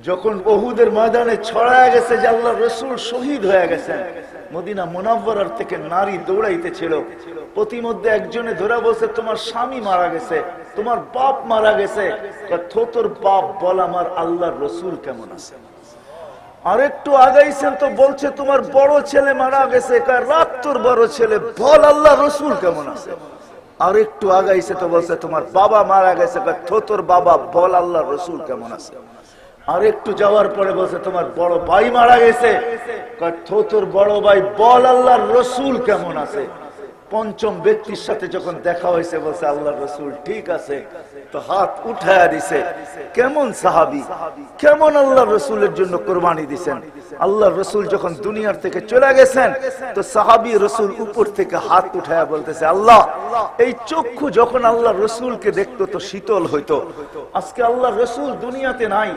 যখন উহুদের ময়দানে ছড়ায় গেছে যে আল্লাহ রসুল শহীদ হয়ে গেছেন, মদিনা মুনাওয়ারার থেকে নারী দৌড়াইতেছিল, প্রতিমধ্যে একজনে ধরে বলছে তোমার স্বামী মারা গেছে, তোমার বাপ মারা গেছে। তোর বাপ বল আমার আল্লাহর রসুল কেমন আছে। আরেকটু আগাইছেন তো বলছে তোমার বড় ছেলে মারা গেছে, রাত তোর বড় ছেলে বল আল্লাহ রসুল কেমন আছে। আরেকটু আগাইছে তো বলছে তোমার বাবা মারা গেছে, তোর বাবা বল আল্লাহ রসুল কেমন আছে। আর একটু যাওয়ার পরে বলছে তোমার বড় ভাই মারা গেছে, তোর বড় ভাই বল আল্লাহর রসুল কেমন আছে। পঞ্চম ব্যক্তির সাথে যখন দেখা হয়েছে বলছে আল্লাহর রসুল ঠিক আছে, তো হাত উঠায়া দিছে। কেমন সাহাবী, কেমন আল্লাহর রসুলের জন্য কোরবানি দিছেন। আল্লাহর রসুল যখন দুনিয়ার থেকে চলে গেছেন তো সাহাবী রসুল উপর থেকে হাত উঠায়া বলতেছে আল্লাহ, এই চক্ষু যখন আল্লাহর রসুলকে দেখতো তো শীতল হইতো, আজকে আল্লাহর রসুল দুনিয়াতে নাই।